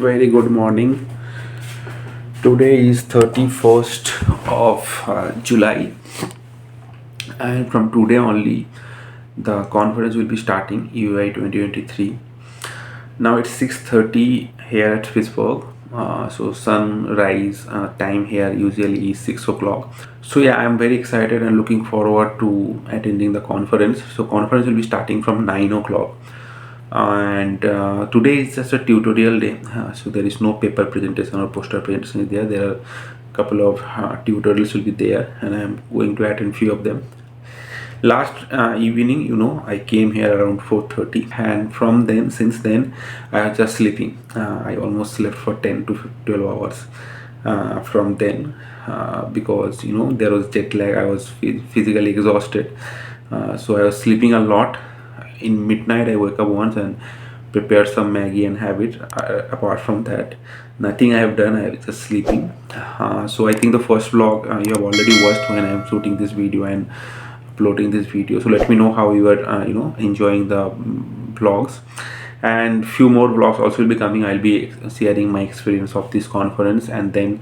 Very good morning. Today is 31st of July, and from today only the conference will be starting UAI 2023. Now it's 6:30 here at Pittsburg. So sunrise time here usually is 6 o'clock. So yeah, I'm very excited and looking forward to attending the conference. So conference will be starting from 9 o'clock, and today is just a tutorial day. So there is no paper presentation or poster presentation there. There are a couple of tutorials will be there, and I'm going to attend few of them. Last evening, I came here around 4:30, and from then, since then, I was just sleeping. I almost slept for 10 to 12 hours from then, because there was jet lag. I was physically exhausted, so I was sleeping a lot. In midnight, I woke up once and prepared some Maggie and have it. Apart from that, nothing I have done. I was just sleeping. So I think the first vlog you have already watched when I am shooting this video and uploading this video. So let me know how you are enjoying the vlogs, and few more vlogs also will be coming. I'll be sharing my experience of this conference, and then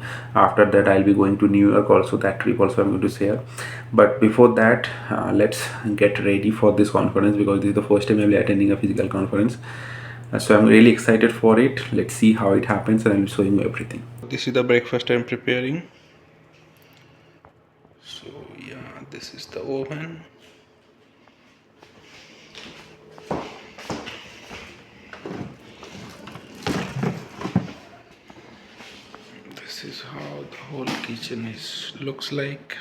after that I'll be going to New York also. That trip also I'm going to share. But before that, let's get ready for this conference, because this is the first time I'll be attending a physical conference. So I'm really excited for it. Let's see how it happens, and I'll be showing you everything. This is the breakfast I'm preparing. So yeah, this is the oven. This is how the whole kitchen looks like.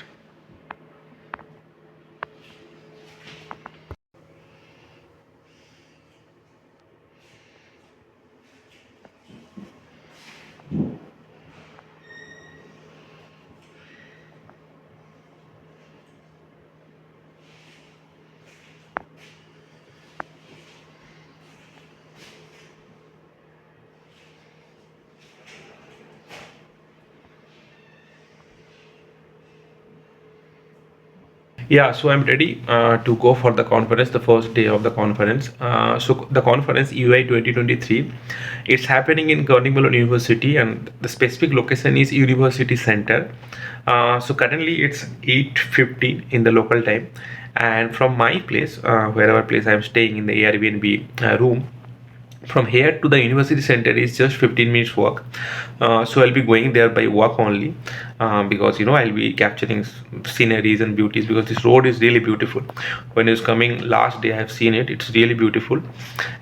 Yeah, so I'm ready to go for the conference, the first day of the conference. So the conference UAI 2023, it's happening in Carnegie Mellon University, and the specific location is University Center. So currently it's 8:15 in the local time, and from my place, wherever place I'm staying in the Airbnb room, from here to the university center is just 15 minutes walk. So I'll be going there by walk only, because I'll be capturing sceneries and beauties, because this road is really beautiful. When it's coming last day, I have seen it. It's really beautiful,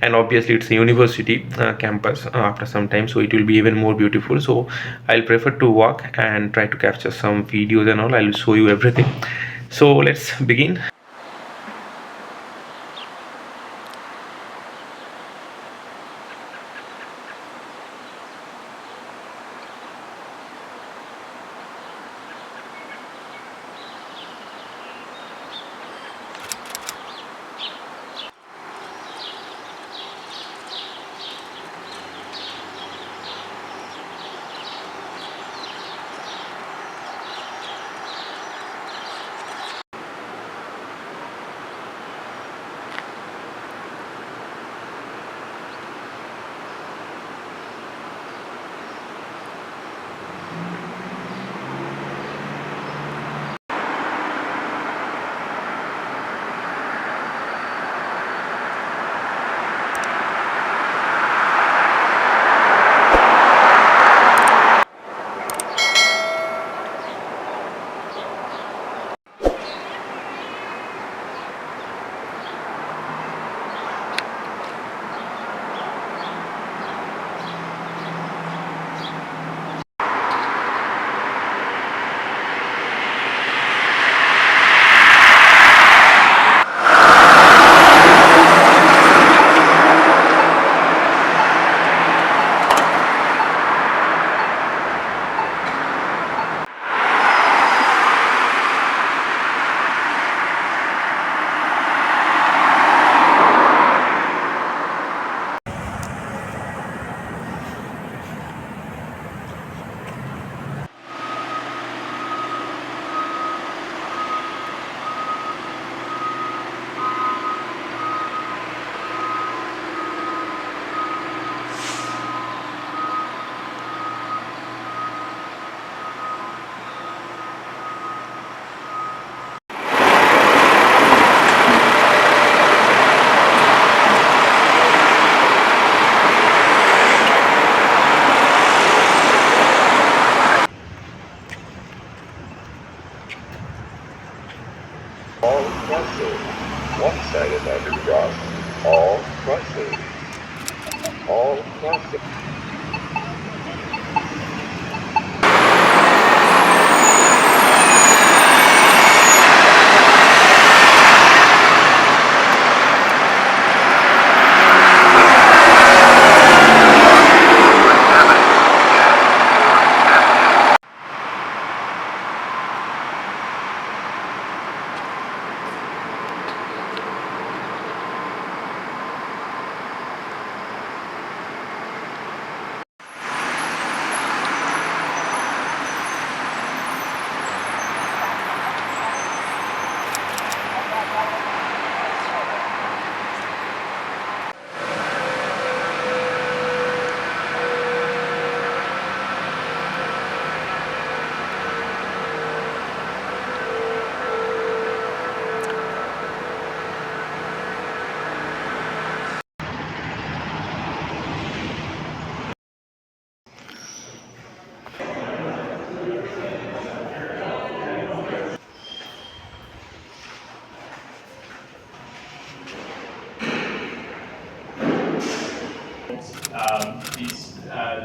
and obviously it's a university campus after some time, so it will be even more beautiful. So I'll prefer to walk and try to capture some videos and all. I'll show you everything. So let's begin.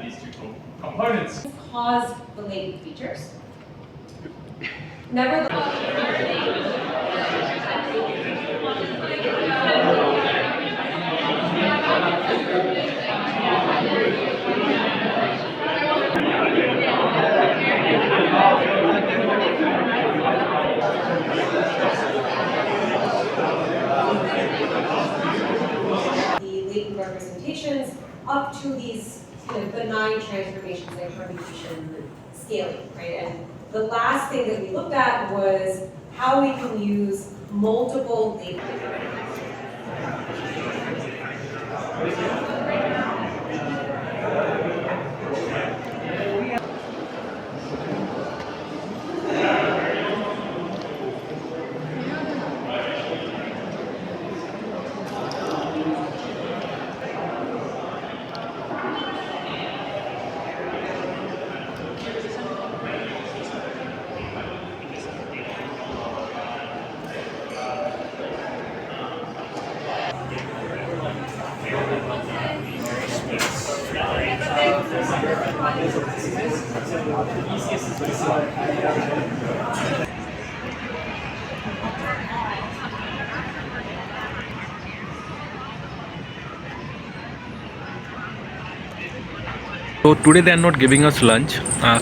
These two components cause the latent features. The latent representations up to these kind of benign transformations like permutation scaling, right? And the last thing that we looked at was how we can use multiple latent. So today they are not giving us lunch.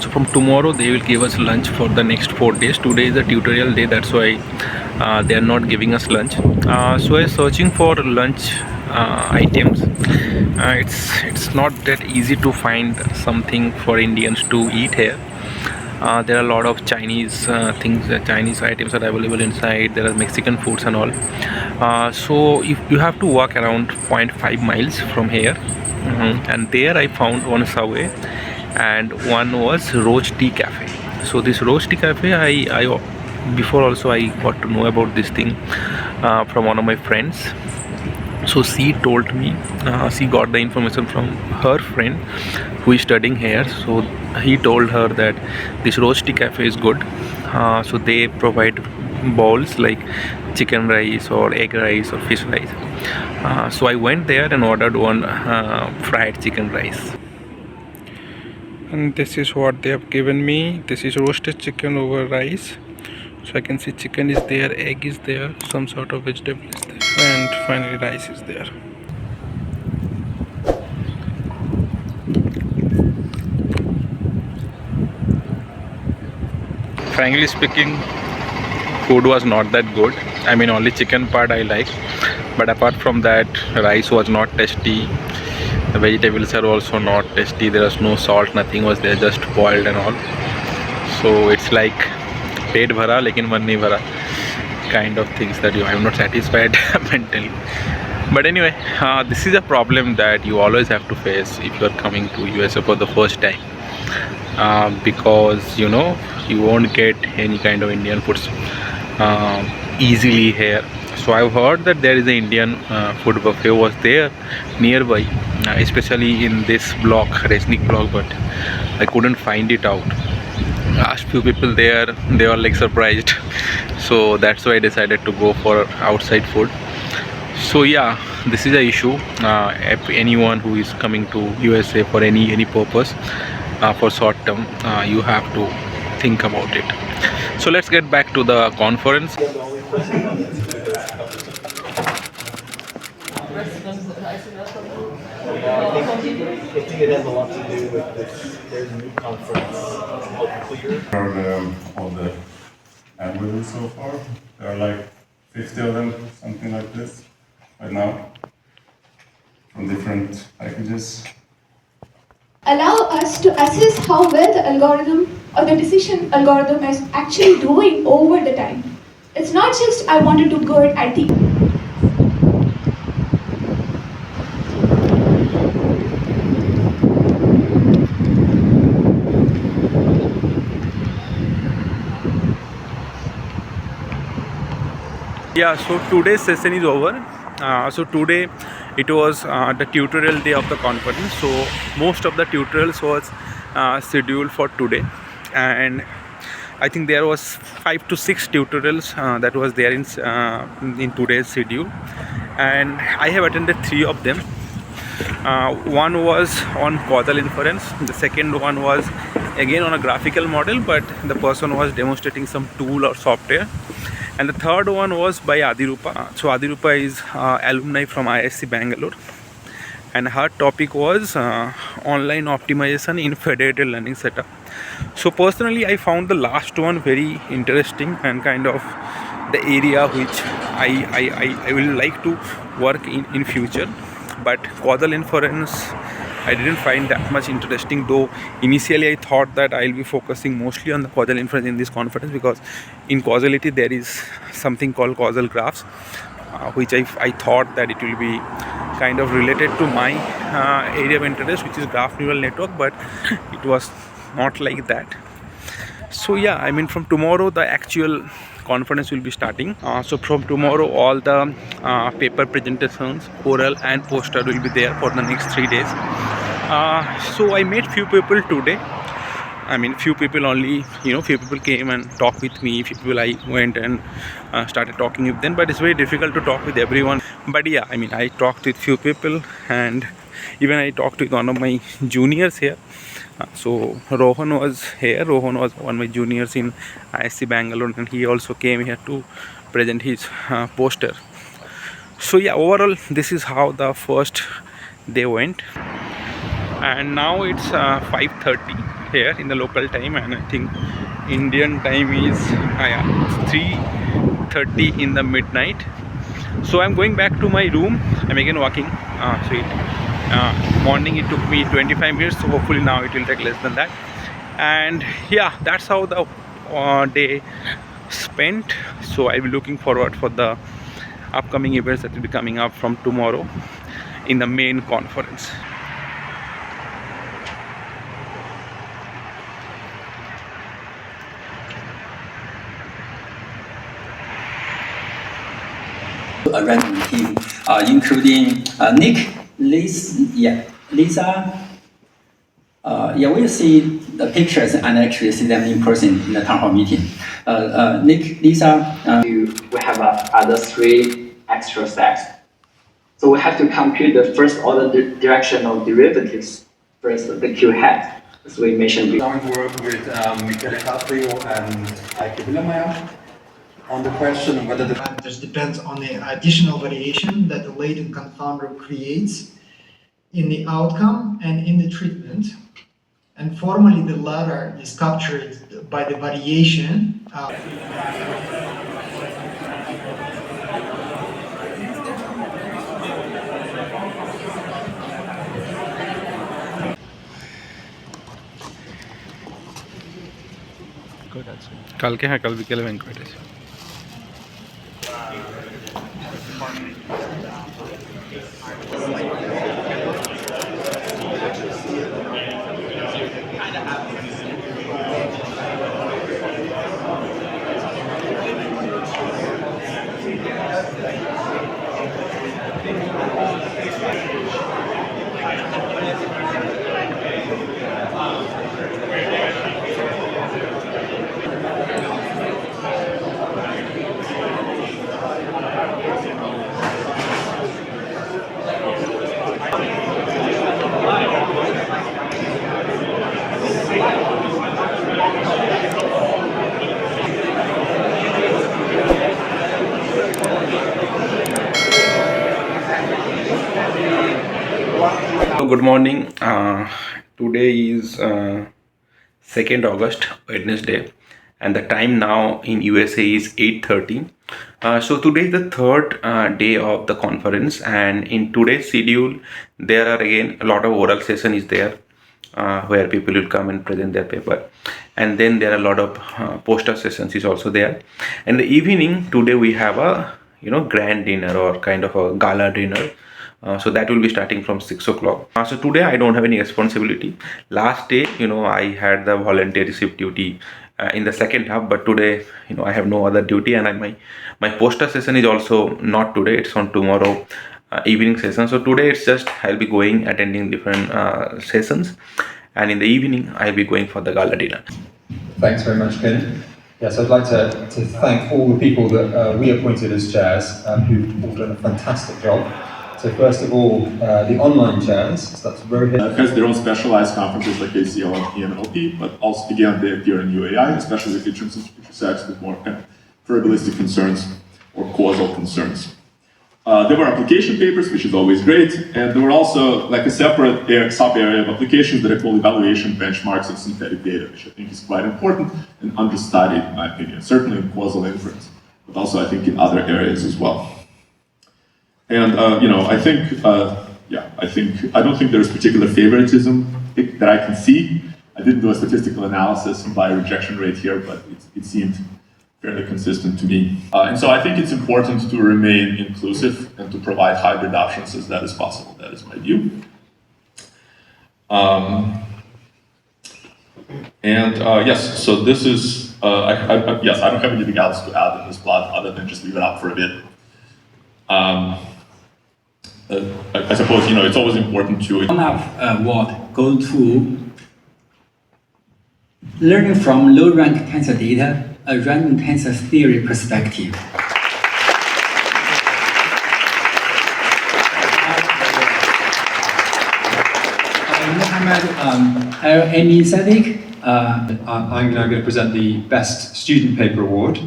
So from tomorrow they will give us lunch for the next 4 days. Today is a tutorial day, that's why they are not giving us lunch. So I was searching for lunch items. It's not that easy to find something for Indians to eat here. There are a lot of Chinese things, Chinese items are available inside. There are Mexican foods and all. So if you have to walk around 0.5 miles from here. And there I found one Subway and one was Roach Tea Cafe. So this Roach Tea Cafe, I before also I got to know about this thing from one of my friends. So she told me, she got the information from her friend who is studying here. So he told her that this Roach Tea Cafe is good. So they provide bowls like chicken rice or egg rice or fish rice. So I went there and ordered one fried chicken rice. And this is what they have given me. This is roasted chicken over rice. So I can see chicken is there, egg is there, some sort of vegetable is there, and finally rice is there. Frankly speaking, food was not that good. I mean, only chicken part I like, but apart from that, rice was not tasty. The vegetables are also not tasty. There was no salt, nothing was there, just boiled and all. So it's like पेट भरा लेकिन मन नहीं भरा kind of things that I am not satisfied mentally. But anyway, this is a problem that you always have to face if you are coming to USA for the first time, because you know you won't get any kind of Indian foods easily here. So I've heard that there is an Indian food buffet was there nearby, especially in this block, Resnick block, but I couldn't find it out. Asked few people there, they were like surprised. So that's why I decided to go for outside food. So yeah, this is an issue. If anyone who is coming to USA for any purpose, for short term, you have to think about it. So let's get back to the conference. I think it has a lot to do with this. There's a new conference called Clear. Heard all the algorithms so far. There are like 50 of them, something like this, right now, from different packages. Allow us to assess how well the algorithm or the decision algorithm is actually doing over the time. It's not just I want to do good at the Yeah, so today's session is over. So today it was the tutorial day of the conference. So most of the tutorials was scheduled for today. and I think there was 5 to 6 tutorials that was there in today's schedule, and I have attended 3 of them. One was on causal inference, the second one was again on a graphical model, but the person was demonstrating some tool or software, and the third one was by Adirupa. So Adirupa is alumni from ISC Bangalore, and her topic was online optimization in federated learning setup. So personally I found the last one very interesting and kind of the area which I will like to work in future. But causal inference I didn't find that much interesting, though initially I thought that I'll be focusing mostly on the causal inference in this conference, because in causality there is something called causal graphs, which I thought that it will be kind of related to my area of interest, which is graph neural network, but it was not like that. So yeah, I mean, from tomorrow the actual conference will be starting. So from tomorrow all the paper presentations, oral and poster, will be there for the next 3 days. So I met few people today. I mean, few people only, few people came and talked with me. Few people I went and started talking with them, but it's very difficult to talk with everyone. But yeah, I mean, I talked with few people, and even I talked with one of my juniors here. So Rohan was here. Rohan was one of my juniors in ISC Bangalore, and he also came here to present his poster. So yeah, overall this is how the first day went, and now it's 5:30 here in the local time, and I think Indian time is 3:30 in the midnight. So I'm going back to my room. I'm again walking. Morning it took me 25 minutes, so hopefully now it will take less than that. And yeah, that's how the day spent. So I'll be looking forward for the upcoming events that will be coming up from tomorrow in the main conference. A random team, including Nick, Lisa. We'll see the pictures and actually see them in person in the town hall meeting. Nick, Lisa. We have other 3 extra steps. So we have to compute the first order directional derivatives. First, the Q hat, as we mentioned before. Now we work with Michele Caprio and Heike Willemeier on the question of whether the Parameters depends on the additional variation that the latent confounder creates in the outcome and in the treatment. And formally, the latter is captured by the variation. কালকে হ্যাঁ কাল বিকেলে banquet আছে। Good morning. Today is 2nd August, Wednesday, and the time now in USA is 8:30. So today is the third day of the conference, and in today's schedule there are again a lot of oral session is there, where people will come and present their paper, and then there are a lot of poster sessions is also there. In the evening today we have a grand dinner or kind of a gala dinner. So that will be starting from 6 o'clock. So today I don't have any responsibility. Last day, I had the volunteership duty in the second half, but today, I have no other duty, and my poster session is also not today. It's on tomorrow evening session. So today it's just I'll be going attending different sessions, and in the evening I'll be going for the gala dinner. Thanks very much, Ken. Yes, I'd like to thank all the people that we appointed as chairs, who've all done a fantastic job. So first of all, the online chairs, so that's Rohit. Has their own specialized conferences like ACL and EMLP, but also again they appear in UAI, especially if it intersects with more kind of probabilistic concerns or causal concerns. There were application papers, which is always great, and there were also like a separate sub-area of applications that are called evaluation benchmarks of synthetic data, which I think is quite important and understudied, in my opinion, certainly in causal inference, but also I think in other areas as well. And I think, I don't think there's particular favoritism that I can see. I didn't do a statistical analysis by rejection rate here, but it seemed fairly consistent to me. And so I think it's important to remain inclusive and to provide hybrid options as that is possible. That is my view. Yes, so this is, yes, I don't have anything else to add in this plot other than just leave it up for a bit. I suppose, it's always important to... One of what go to learning from low-rank tensor data, a random tensor theory perspective. Mohammed Amy Sadiq. I'm now going to present the Best Student Paper Award,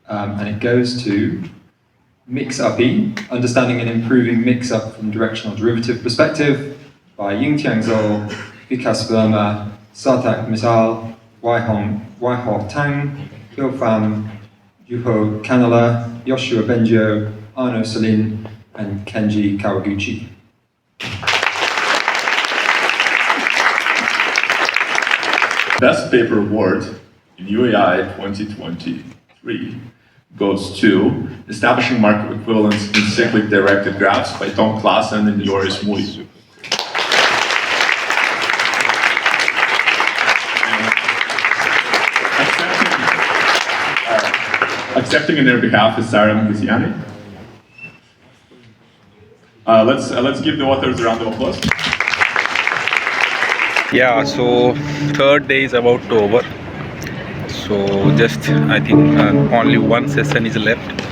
and it goes to Mix-UP, Understanding and Improving Mix-Up from Directional Derivative Perspective by Yingtian Zhou, Vikas Verma, Sartak Misal, Waiho Tang, Hyo Pham, Yuho Kanala, Yoshua Benjo, Arno Salin, and Kenji Kawaguchi. Best Paper Award in UAI 2023 goes to Establishing Market Equivalence in Cyclic Directed Graphs by Tom Klassen and Joris Mui. Accepting on their behalf is Sarah Mgiziani. Let's give the authors a round of applause. Yeah, so third day is about to over. So just I think only one session is left,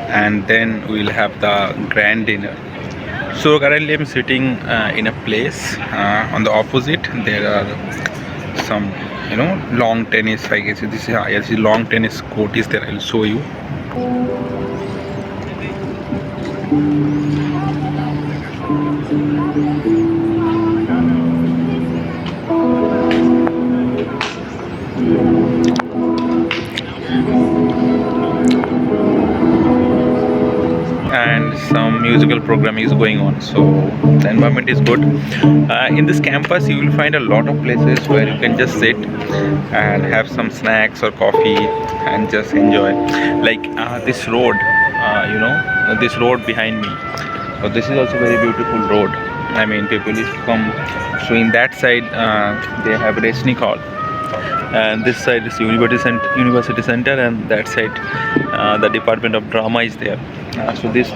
and then we'll have the grand dinner. So currently I'm sitting in a place on the opposite. There are some long tennis, I guess this is long tennis court is there. I'll show you. And some musical program is going on, so the environment is good. In this campus you will find a lot of places where you can just sit and have some snacks or coffee and just enjoy, like this road, this road behind me. So this is also very beautiful road. I mean, people is come. So in that side they have Resnik Hall, and this side is University Center, and that side the Department of Drama is there. So this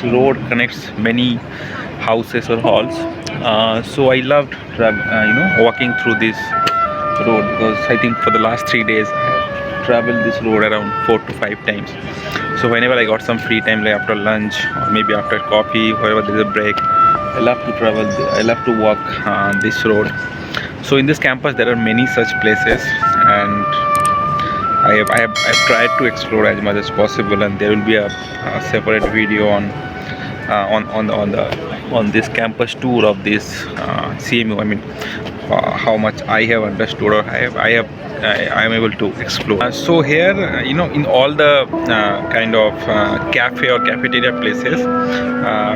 road connects many houses or halls. So I loved walking through this road, because I think for the last 3 days I traveled this road around 4 to 5 times. So whenever I got some free time, like after lunch or maybe after coffee, wherever there is a break, I love to travel. I love to walk this road. So in this campus there are many such places, and I have tried to explore as much as possible, and there will be a separate video on this campus tour of this CMU. I mean, how much I have understood, or I am able to explore. So here, in all the kind of cafe or cafeteria places,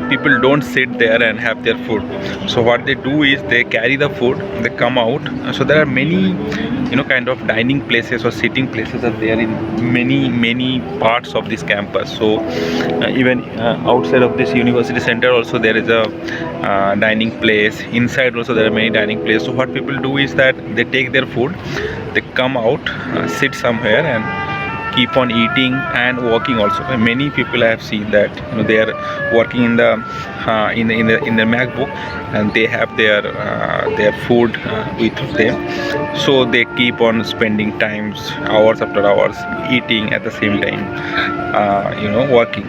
people don't sit there and have their food. So what they do is they carry the food, they come out. So there are many kind of dining places or sitting places are there in many parts of this campus. So even outside of this university center also there is a dining place. Inside also there are many dining places. So what people do is that they take their food, they come out, sit somewhere, and keep on eating and working also. And many people I have seen that they are working in the MacBook, and they have their food with them, so they keep on spending times, hours after hours, eating at the same time, working.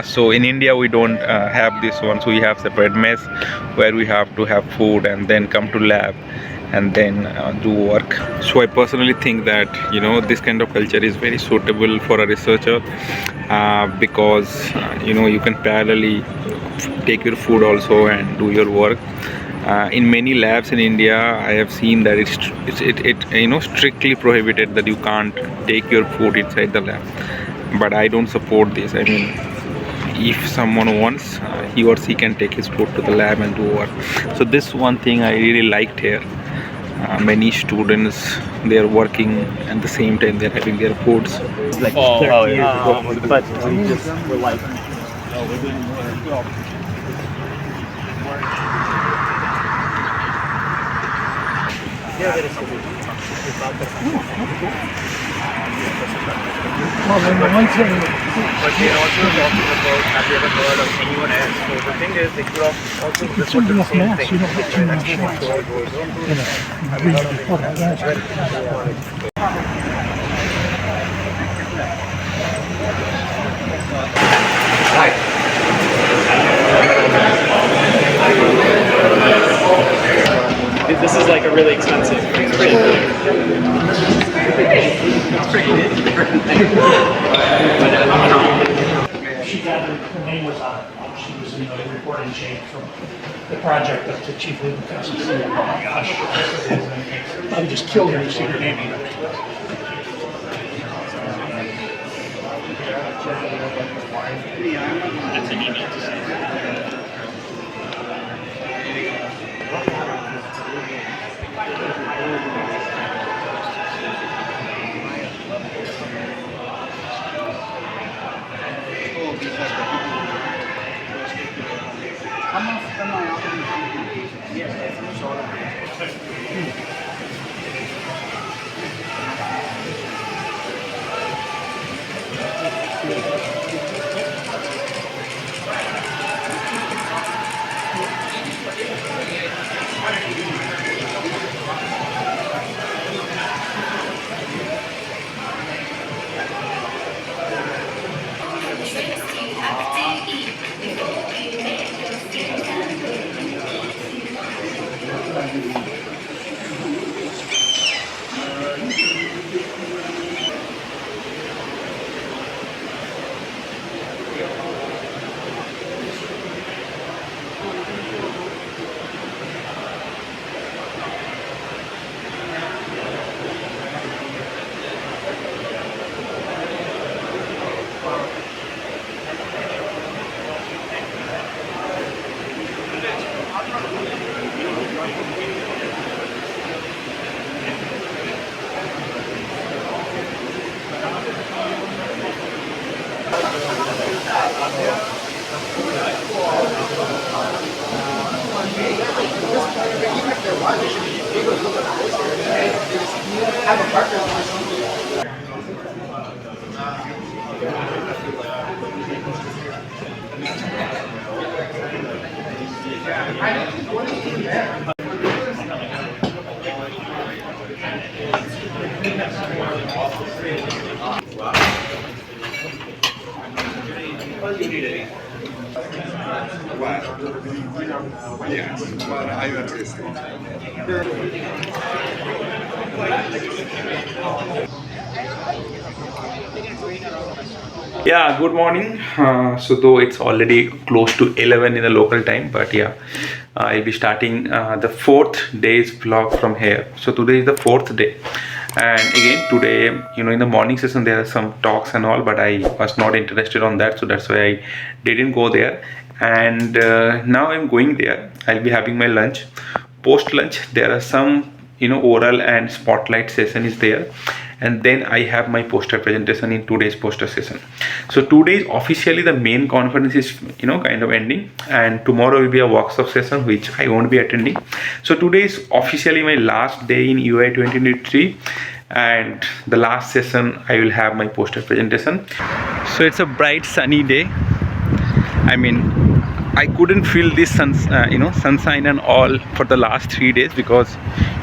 So in India we don't have this one, so we have separate mess where we have to have food and then come to lab and then do work. So I personally think that this kind of culture is very suitable for a researcher, because you can parallelly take your food also and do your work. In many labs in India, I have seen that it strictly prohibited that you can't take your food inside the lab. But I don't support this. I mean, if someone wants, he or she can take his food to the lab and do work. So this one thing I really liked here. Many students, they are working at the same time they're having their foods. Like 30 years ago, but we just were like, no, we didn't want to go. Well, then the one thing, but they also talking about, have you ever heard of anyone else? So the thing is, they could have also referred to the same thing. you don't get too much mass. This is like a really expensive. It's pretty She gathered, her name was on it. She was in the reporting chain from the project up to chief legal counsel. Oh my gosh. I just killed her to see her name in it. It's an email. Yeah, good morning. So though it's already close to 11 in the local time, but yeah, I'll be starting the fourth day's vlog from here. So today is the fourth day, and again today, in the morning session there are some talks and all, but I was not interested on that, so that's why I didn't go there. And now I'm going there. I'll be having my lunch. Post lunch there are some oral and spotlight session is there, and then I have my poster presentation in today's poster session. So today officially the main conference is kind of ending, and tomorrow will be a workshop session which I won't be attending. So today is officially my last day in UAI 2023, and the last session I will have my poster presentation. So it's a bright sunny day. I mean, I couldn't feel this sunshine and all for the last 3 days because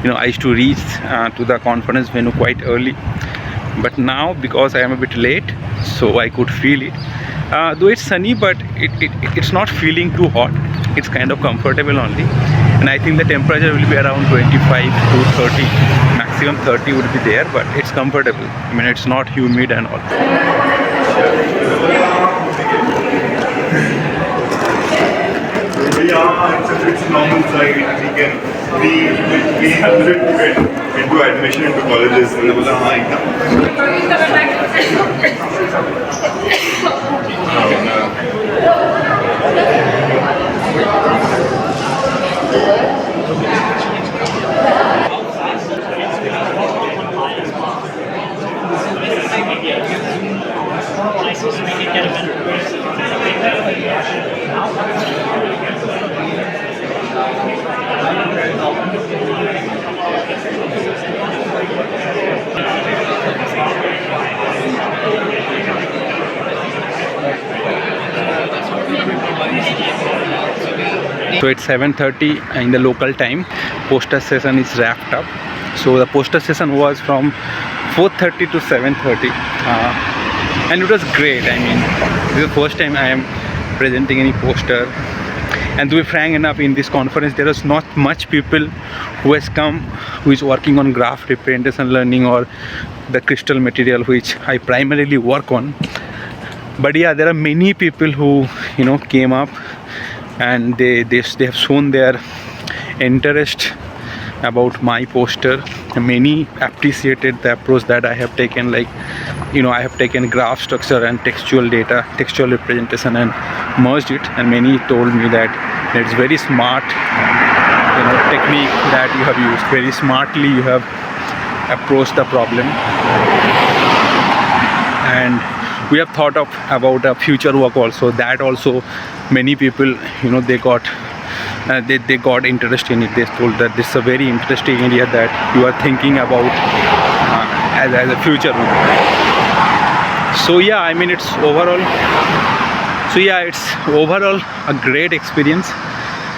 I used to reach to the conference venue quite early. But now, because I am a bit late, so I could feel it. Though it's sunny, but it's not feeling too hot. It's kind of comfortable only. And I think the temperature will be around 25 to 30. Maximum 30 would be there, but it's comfortable. I mean, it's not humid and all. Since it's normal side, we have to get into admission into colleges. So it's 7:30 in the local time. Poster session is wrapped up. So the poster session was from 4:30 to 7:30, and it was great. I mean, this is the first time I am presenting any poster. And to be frank enough, in this conference there is not much people who has come who is working on graph representation learning or the crystal material, which I primarily work on. But yeah, there are many people who came up and they have shown their interest about my poster. Many appreciated the approach that I have taken, like I have taken graph structure and textual data, textual representation, and merged it. And many told me that it's very smart technique that you have used. Very smartly you have approached the problem, and we have thought about a future work also. That also many people they got interest in it. They told that this is a very interesting area that you are thinking about as a future work. So yeah, I mean, it's overall a great experience.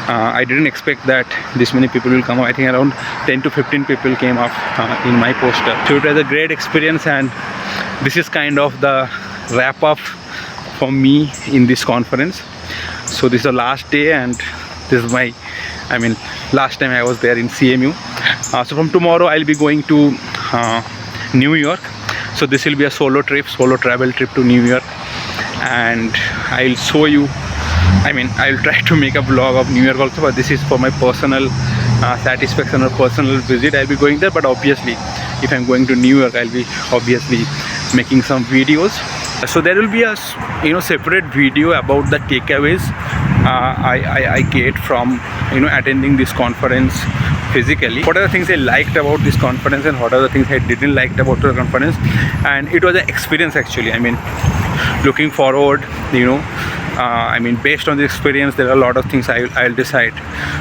I didn't expect that this many people will come up. I think around 10 to 15 people came up in my poster. So it was a great experience, and this is kind of the wrap up for me in this conference. So this is the last day, and this is my last time I was there in CMU. So from tomorrow I'll be going to New York. So this will be a solo travel trip to New York, and I'll show you. I'll try to make a vlog of New York also, but this is for my personal satisfaction or personal visit. I'll be going there, but obviously if I'm going to New York, I'll be obviously making some videos. So there will be a separate video about the takeaways I get from attending this conference physically. What are the things I liked about this conference, and what are the things I didn't like about the conference. And it was an experience actually. Looking forward, based on the experience, there are a lot of things I'll decide.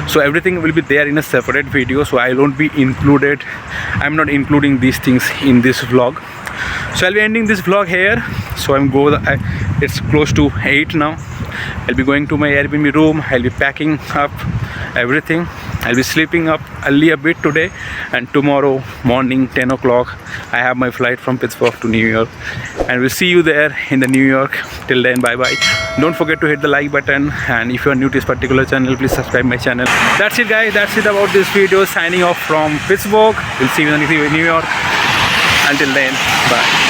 So everything will be there in a separate video, so I won't be included. I'm not including these things in this vlog. So I'll be ending this vlog here. So it's close to 8 now. I'll be going to my Airbnb room. I'll be packing up everything. I'll be sleeping up early a bit today, and tomorrow morning 10 o'clock I have my flight from Pittsburgh to New York, and we'll see you there in the New York. Till then, bye bye. Don't forget to hit the like button, and if you are new to this particular channel, please subscribe my channel. That's it guys, that's it about this video. Signing off from Pittsburgh. We'll see you in New York. Until then, bye.